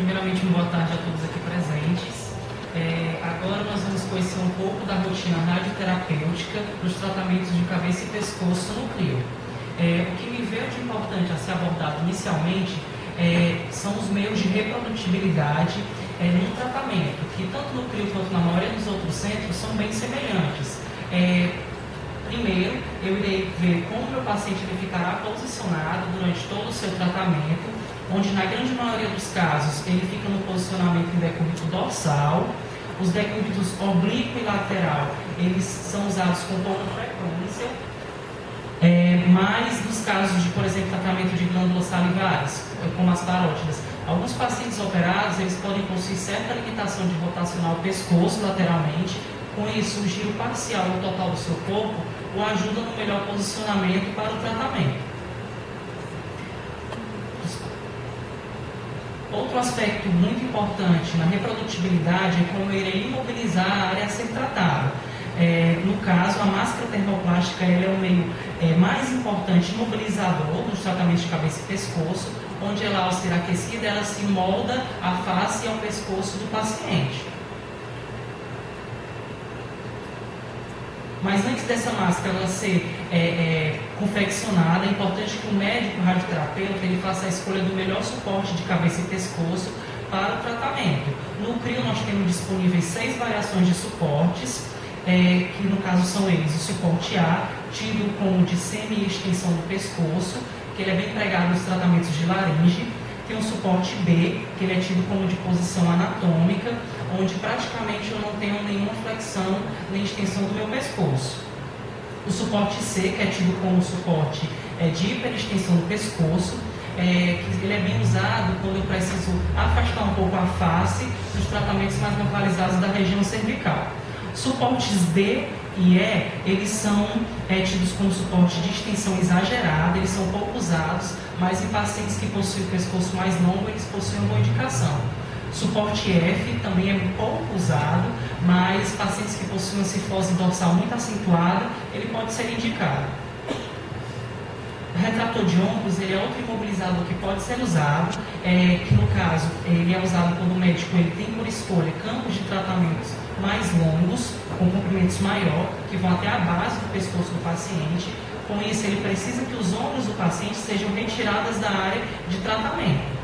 Primeiramente, uma boa tarde a todos aqui presentes. Agora nós vamos conhecer um pouco da rotina radioterapêutica dos tratamentos de cabeça e pescoço no CRIO. O que me veio de importante a ser abordado inicialmente são os meios de reprodutibilidade no tratamento, que tanto no CRIO quanto na maioria dos outros centros são bem semelhantes. Primeiro, eu irei ver como o meu paciente ele ficará posicionado durante todo o seu tratamento, onde na grande maioria dos casos ele fica no posicionamento em decúbito dorsal. Os decúbitos oblíquo e lateral, eles são usados com pouca frequência, mas nos casos de, por exemplo, tratamento de glândulas salivares, como as parótidas, alguns pacientes operados, eles podem possuir certa limitação de rotacional pescoço lateralmente. Com isso, o giro parcial ou total do seu corpo o ajuda no melhor posicionamento para o tratamento. Outro aspecto muito importante na reprodutibilidade é como eu irei imobilizar a área a ser tratada. No caso, a máscara termoplástica ela é o meio mais importante imobilizador dos tratamentos de cabeça e pescoço, onde ela, ao ser aquecida, ela se molda à face e ao pescoço do paciente. Mas antes dessa máscara ela ser confeccionada, é importante que o médico radioterapeuta ele faça a escolha do melhor suporte de cabeça e pescoço para o tratamento. No CRIO nós temos disponíveis 6 variações de suportes, que no caso são eles: o suporte A, tido como de semi-extensão do pescoço, que ele é bem empregado nos tratamentos de laringe. Tem o suporte B, que ele é tido como de posição anatômica, onde praticamente eu não tenho nenhuma flexão nem extensão do meu pescoço. O suporte C, que é tido como suporte de hiperextensão do pescoço, que ele é bem usado quando eu preciso afastar um pouco a face dos tratamentos mais localizados da região cervical. Suportes D e E, eles são tidos como suporte de extensão exagerada, eles são pouco usados, mas em pacientes que possuem o pescoço mais longo, eles possuem uma boa indicação. Suporte F também é pouco usado, mas pacientes que possuem uma cifose dorsal muito acentuada, ele pode ser indicado. O retrator de ombros ele é outro imobilizador que pode ser usado, que no caso ele é usado quando o médico ele tem por escolha campos de tratamentos mais longos, com comprimentos maior, que vão até a base do pescoço do paciente. Com isso, ele precisa que os ombros do paciente sejam retirados da área de tratamento.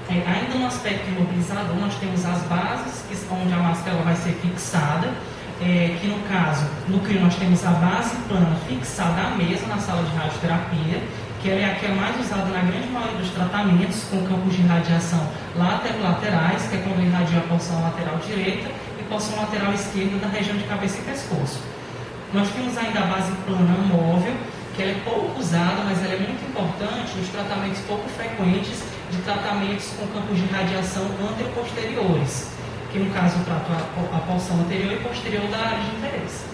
Ainda no aspecto imobilizador, nós temos as bases, onde a máscara vai ser fixada, que no caso, no CRIO nós temos a base plana fixada à mesa na sala de radioterapia, que ela é a que é mais usada na grande maioria dos tratamentos, com campos de radiação laterais, que é quando irradia a porção lateral direita e porção lateral esquerda da região de cabeça e pescoço. Nós temos ainda a base plana móvel, que ela é pouco usada, mas ela é muito importante nos tratamentos pouco frequentes de tratamentos com campos de radiação anteroposteriores, que no caso trata a porção anterior e posterior da área de interesse.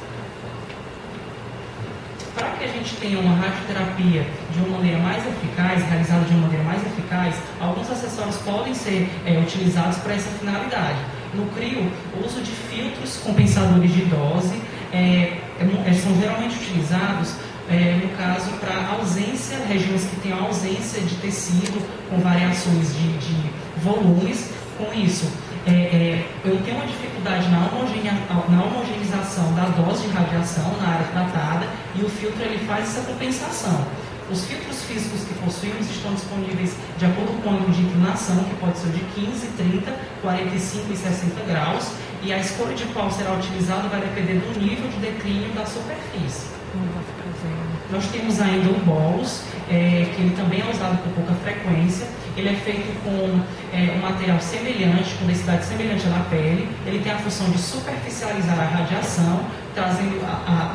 Para que a gente tenha uma radioterapia de uma maneira mais eficaz, realizada de uma maneira mais eficaz, alguns acessórios podem ser utilizados para essa finalidade. No CRIO, o uso de filtros compensadores de dose são geralmente utilizados, no caso, para ausência, regiões que têm ausência de tecido com variações de volumes. Com isso, eu tenho uma dificuldade na homogeneização da dose de radiação na área tratada e o filtro ele faz essa compensação. Os filtros físicos que possuímos estão disponíveis de acordo com o ângulo de inclinação, que pode ser de 15, 30, 45 e 60 graus, e a escolha de qual será utilizado vai depender do nível de declínio da superfície. Nós temos ainda o bolus, que ele também é usado com pouca frequência. Ele é feito com um material semelhante, com densidade semelhante à da pele. Ele tem a função de superficializar a radiação, trazendo,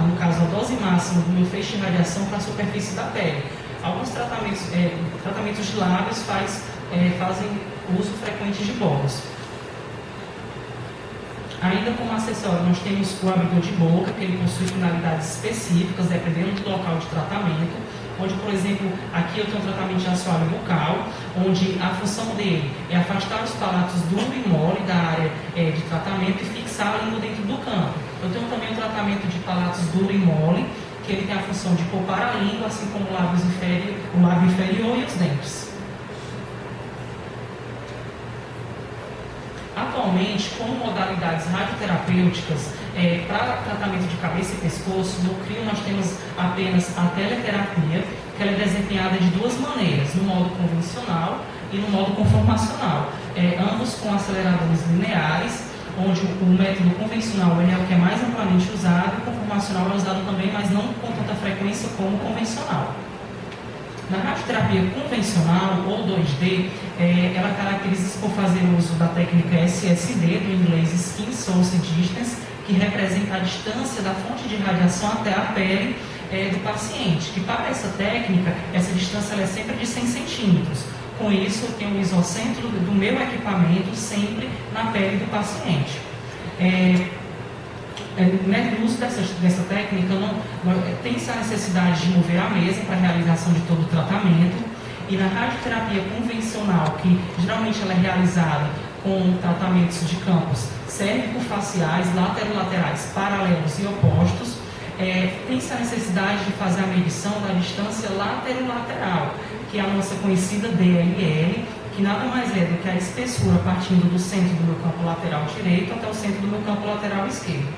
no caso, a dose máxima do meu feixe de radiação para a superfície da pele. Alguns tratamentos de lábios fazem uso frequente de bolus. Ainda como acessório, nós temos o abridor de boca, que ele possui finalidades específicas, dependendo do local de tratamento, onde, por exemplo, aqui eu tenho um tratamento de assoalho bucal, onde a função dele é afastar os palatos duro e mole da área de tratamento e fixar a língua dentro do campo. Eu tenho também um tratamento de palatos duro e mole, que ele tem a função de poupar a língua, assim como o lábio inferior e os dentes. Atualmente, como modalidades radioterapêuticas para tratamento de cabeça e pescoço, no CRIO nós temos apenas a teleterapia, que ela é desempenhada de duas maneiras, no modo convencional e no modo conformacional, ambos com aceleradores lineares, onde o método convencional é o que é mais amplamente usado, e o conformacional é usado também, mas não com tanta frequência como o convencional. Na radioterapia convencional, ou 2D, ela caracteriza-se por fazer uso da técnica SSD, do inglês Skin Source Distance, que representa a distância da fonte de radiação até a pele do paciente, que para essa técnica, essa distância ela é sempre de 100 centímetros. Com isso, eu tenho o isocentro do meu equipamento sempre na pele do paciente. No uso dessa técnica, tem-se a necessidade de mover a mesa para a realização de todo o tratamento, e na radioterapia convencional, que geralmente ela é realizada com tratamentos de campos cérvico-faciais, laterolaterais, paralelos e opostos, tem-se a necessidade de fazer a medição da distância laterolateral, que é a nossa conhecida DLL, que nada mais é do que a espessura partindo do centro do meu campo lateral direito até o centro do meu campo lateral esquerdo.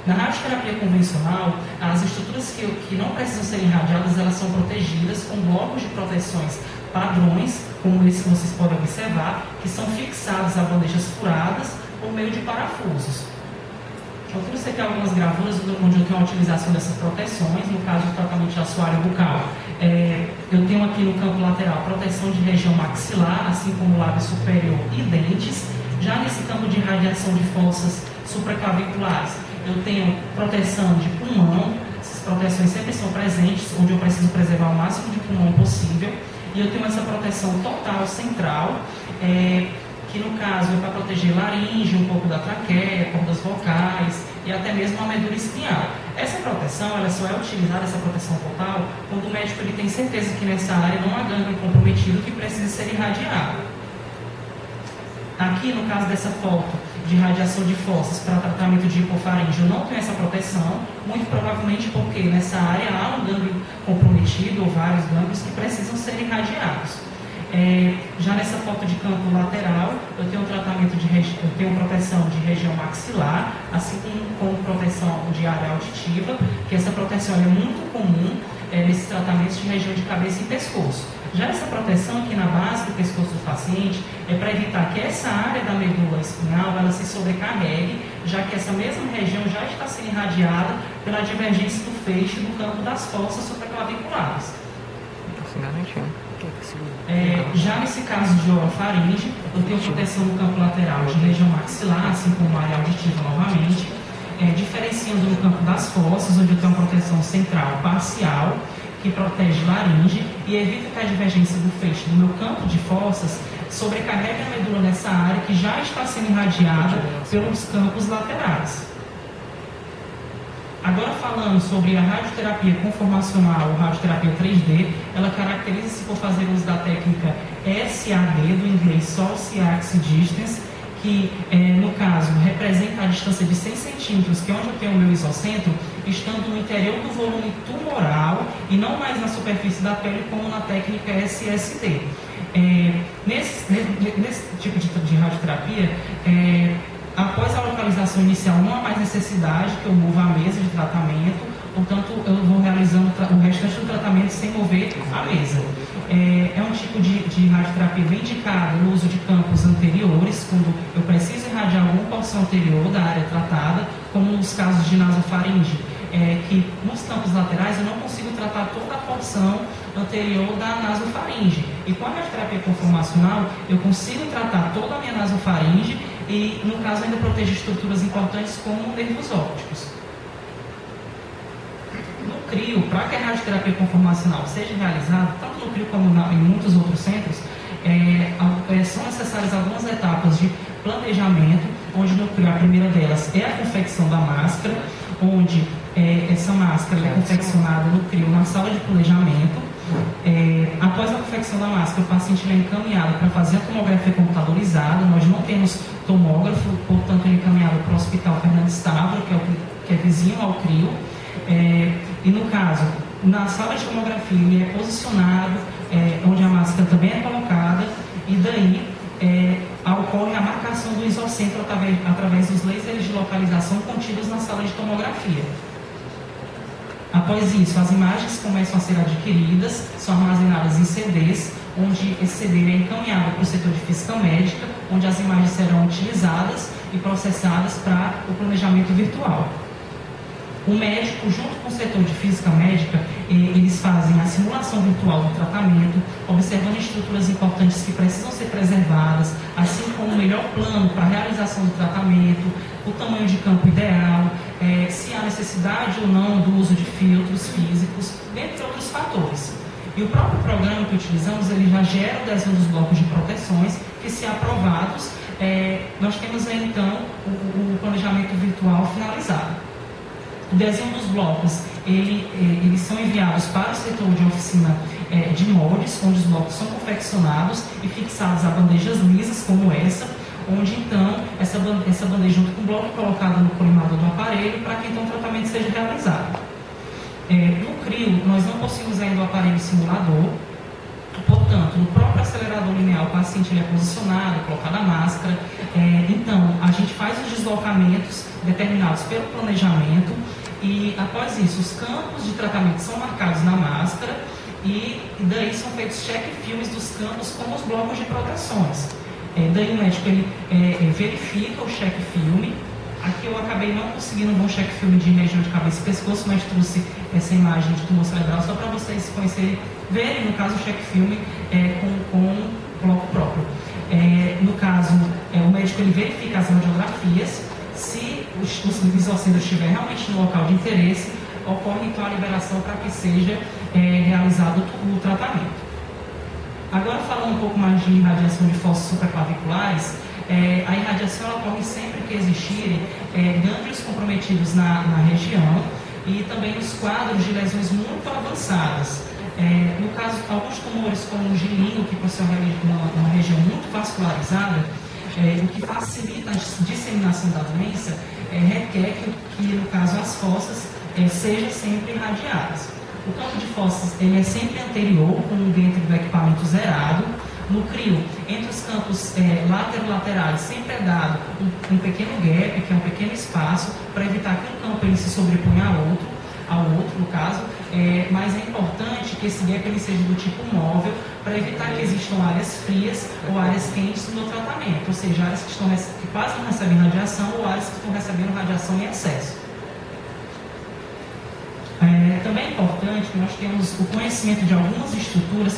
Na radioterapia convencional, as estruturas que não precisam ser irradiadas, elas são protegidas com blocos de proteções padrões, como esse que vocês podem observar, que são fixados a bandejas furadas por meio de parafusos. Eu trouxe aqui algumas gravuras onde eu tenho a utilização dessas proteções, no caso do tratamento de assoalho bucal. Eu tenho aqui no campo lateral proteção de região maxilar, assim como lábio superior e dentes. Já nesse campo de radiação de fossas supraclaviculares, eu tenho proteção de pulmão, essas proteções sempre são presentes, onde eu preciso preservar o máximo de pulmão possível. E eu tenho essa proteção total central, que no caso é para proteger laringe, um pouco da traqueia, cordas vocais e até mesmo a medula espinhal. Essa proteção, ela só é utilizada, essa proteção total, quando o médico ele tem certeza que nessa área não há gânglio comprometido que precisa ser irradiado. Aqui, no caso dessa foto de radiação de fossas para tratamento de hipofaringe, eu não tenho essa proteção, muito provavelmente porque nessa área há um gânglio comprometido ou vários gânglios que precisam ser irradiados. Já nessa foto de campo lateral, eu tenho proteção de região maxilar, assim como proteção de área auditiva, que essa proteção é muito comum nesses tratamentos de região de cabeça e pescoço. Já essa proteção aqui na base do pescoço do paciente é para evitar que essa área da medula espinhal ela se sobrecarregue, já que essa mesma região já está sendo irradiada pela divergência do feixe do campo das fossas supraclaviculares. Já nesse caso de orofaringe, eu tenho proteção no campo lateral de região maxilar, assim como a área auditiva novamente, diferenciando no campo das fossas, onde eu tenho uma proteção central parcial, que protege laringe e evita que a divergência do feixe do meu campo de fossas sobrecarregue a medula nessa área que já está sendo irradiada pelos campos laterais. Agora falando sobre a radioterapia conformacional ou radioterapia 3D, ela caracteriza-se por fazer uso da técnica SAD, do inglês Source Axis Distance, que no caso representa a distância de 100 centímetros, que é onde eu tenho o meu isocentro, estando no interior do volume tumoral e não mais na superfície da pele como na técnica SSD. Nesse tipo de radioterapia, após a localização inicial não há mais necessidade que eu mova a mesa de tratamento, portanto eu vou realizando o restante do tratamento sem mover a mesa. É um tipo de radioterapia bem indicado no uso de campos anteriores, quando eu preciso irradiar alguma porção anterior da área tratada, como nos casos de nasofaringe, que nos campos laterais eu não consigo tratar toda a porção anterior da nasofaringe. E com a radioterapia conformacional eu consigo tratar toda a minha nasofaringe e, no caso, ainda proteger estruturas importantes como nervos ópticos. No CRIO, para que a radioterapia conformacional seja realizada, tanto no CRIO como em muitos outros centros, são necessárias algumas etapas de planejamento, onde no CRIO a primeira delas é a confecção da máscara, onde essa máscara é confeccionada no CRIO na sala de planejamento. Após a confecção da máscara, o paciente é encaminhado para fazer a tomografia computadorizada. Nós não temos tomógrafo, portanto ele é encaminhado para o Hospital Fernandes Távora, que é vizinho ao CRIO. E no caso, na sala de tomografia ele é posicionado, onde a máscara também é colocada, e daí ocorre a marcação do isocentro através dos lasers de localização contidos na sala de tomografia. Após isso, as imagens começam a ser adquiridas, são armazenadas em CDs, onde esse CD é encaminhado para o setor de física médica, onde as imagens serão utilizadas e processadas para o planejamento virtual. O médico, junto com o setor de física médica, eles fazem a simulação virtual do tratamento, observando estruturas importantes que precisam ser preservadas, assim como o melhor plano para a realização do tratamento, o tamanho de campo ideal, se há necessidade ou não do uso de filtros físicos, dentre outros fatores. E o próprio programa que utilizamos, ele já gera o desenho dos blocos de proteções, que, se aprovados, nós temos aí, então, o planejamento virtual finalizado. O desenho dos blocos, eles são enviados para o setor de oficina de moldes, onde os blocos são confeccionados e fixados a bandejas lisas, como essa, onde então essa bandeja junto com o bloco é colocada no colimador do aparelho para que então o tratamento seja realizado. No CRIO, nós não possuímos ainda o aparelho simulador, portanto, no próprio acelerador linear, o paciente ele é posicionado, colocada a máscara, então a gente faz os deslocamentos determinados pelo planejamento e, após isso, os campos de tratamento são marcados na máscara e daí são feitos check-filmes dos campos com os blocos de proteções. Daí o médico ele, verifica o check-filme. Aqui eu acabei não conseguindo um bom check-filme de região de cabeça e pescoço, mas trouxe essa imagem de tumor cerebral só para vocês conhecerem, verem, no caso, o check-filme com o bloco próprio. No caso, o médico ele verifica as radiografias. Se o isocentro estiver realmente no local de interesse, ocorre então a liberação para que seja realizado o tratamento. Agora, falando um pouco mais de irradiação de fossos supraclaviculares, a irradiação ocorre sempre que existirem gânglios comprometidos na região e também nos quadros de lesões muito avançadas. No caso, alguns tumores como o gilingo, que possui uma região muito vascularizada, o que facilita a disseminação da doença, requer que, no caso, as fossas sejam sempre irradiadas. O campo de fossas ele é sempre anterior, com dentro do equipamento zerado. No CRIO, entre os campos laterais, sempre é dado um pequeno gap, que é um pequeno espaço, para evitar que um campo ele se sobreponha ao outro, no caso, mas é importante que esse gap ele seja do tipo móvel, para evitar que existam áreas frias ou áreas quentes no tratamento, ou seja, áreas que quase não recebem radiação ou áreas que estão recebendo radiação em excesso. Também é importante que nós tenhamos o conhecimento de algumas estruturas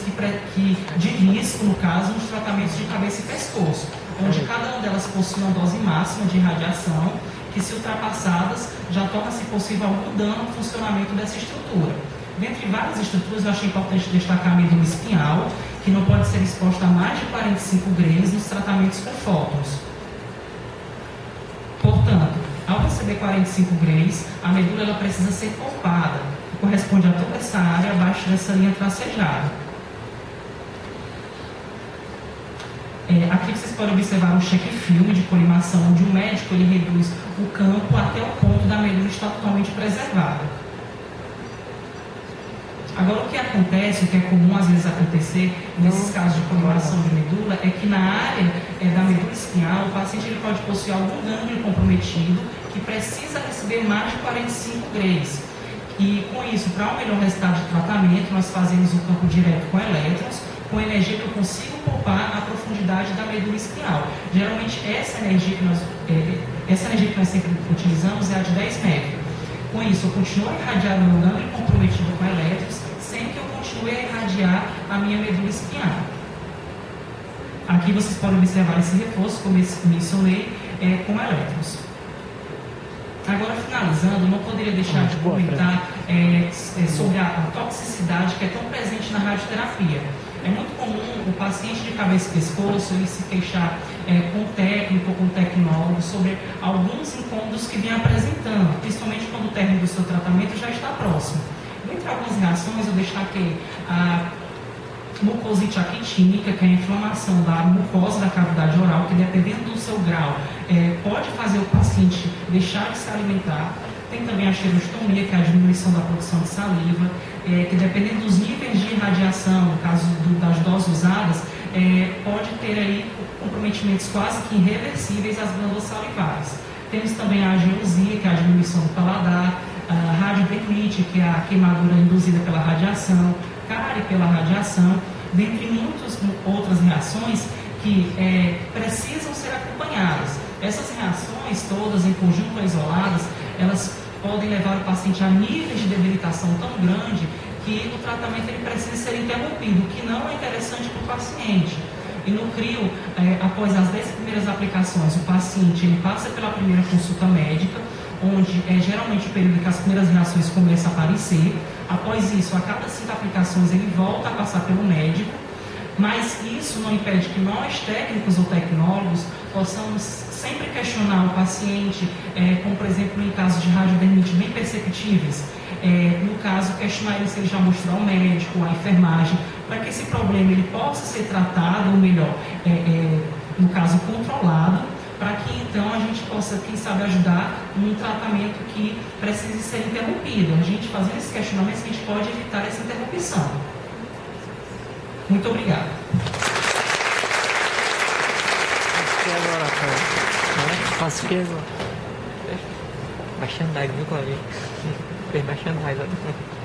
de risco, no caso, nos tratamentos de cabeça e pescoço, onde cada uma delas possui uma dose máxima de radiação, que, se ultrapassadas, já torna-se possível algum dano no funcionamento dessa estrutura. Dentre várias estruturas, eu achei importante destacar a medula espinhal, que não pode ser exposta a mais de 45 graus nos tratamentos com fótons. Portanto, ao receber 45 graus, a medula ela precisa ser poupada, que corresponde a toda essa área abaixo dessa linha tracejada. Aqui vocês podem observar um check-filme de colimação, onde o médico ele reduz o campo até o ponto da medula estar totalmente preservada. Agora, o que acontece, o que é comum às vezes acontecer nesses casos de colimação de medula, é que na área da medula espinhal, o paciente ele pode possuir algum gânglio comprometido que precisa receber mais de 45 graus. E com isso, para um melhor resultado de tratamento, nós fazemos o campo direto com elétrons, com energia que eu consigo poupar a profundidade da medula espinhal. Geralmente, essa energia que nós sempre utilizamos é a de 10 metros. Com isso, eu continuo a irradiar o meu gânglio comprometido com elétrons, sem que eu continue a irradiar a minha medula espinhal. Aqui vocês podem observar esse reforço, como eu mencionei, com elétrons. Agora, finalizando, não poderia deixar de comentar sobre a toxicidade que é tão presente na radioterapia. É muito comum o paciente de cabeça e pescoço ele se queixar com o técnico ou com o tecnólogo sobre alguns incômodos que vem apresentando, principalmente quando o término do seu tratamento já está próximo. Entre algumas reações, eu destaquei a mucosite actínica, que é a inflamação da mucosa da cavidade oral, que, dependendo do seu grau, pode fazer o paciente deixar de se alimentar. Tem também a xerostomia, que é a diminuição da produção de saliva, que, dependendo dos níveis de irradiação, no caso das doses usadas, pode ter aí comprometimentos quase que irreversíveis às glândulas salivares. Temos também a ageusia, que é a diminuição do paladar, a radiodermite, que é a queimadura induzida pela radiação, cárie pela radiação, dentre muitas outras reações que precisam ser acompanhadas. Essas reações, todas em conjunto ou isoladas, elas podem levar o paciente a níveis de debilitação tão grande que o tratamento ele precisa ser interrompido, o que não é interessante para o paciente. E no CRIO, após as 10 primeiras aplicações, o paciente ele passa pela primeira consulta médica, onde é geralmente o período que as primeiras reações começam a aparecer. Após isso, a cada 5 aplicações, ele volta a passar pelo médico, mas isso não impede que nós, técnicos ou tecnólogos, possamos sempre questionar o paciente, como por exemplo em casos de radiodermite bem perceptíveis, no caso, questionar ele se ele já mostrou ao médico, à enfermagem, para que esse problema ele possa ser tratado, ou melhor, no caso, controlado, para que então a gente possa, quem sabe, ajudar num tratamento que precise ser interrompido. A gente fazendo esses questionamentos, a gente pode evitar essa interrupção. Muito obrigado. Faço que agora? Merchandising, viu, Cláudio? Fez merchandising.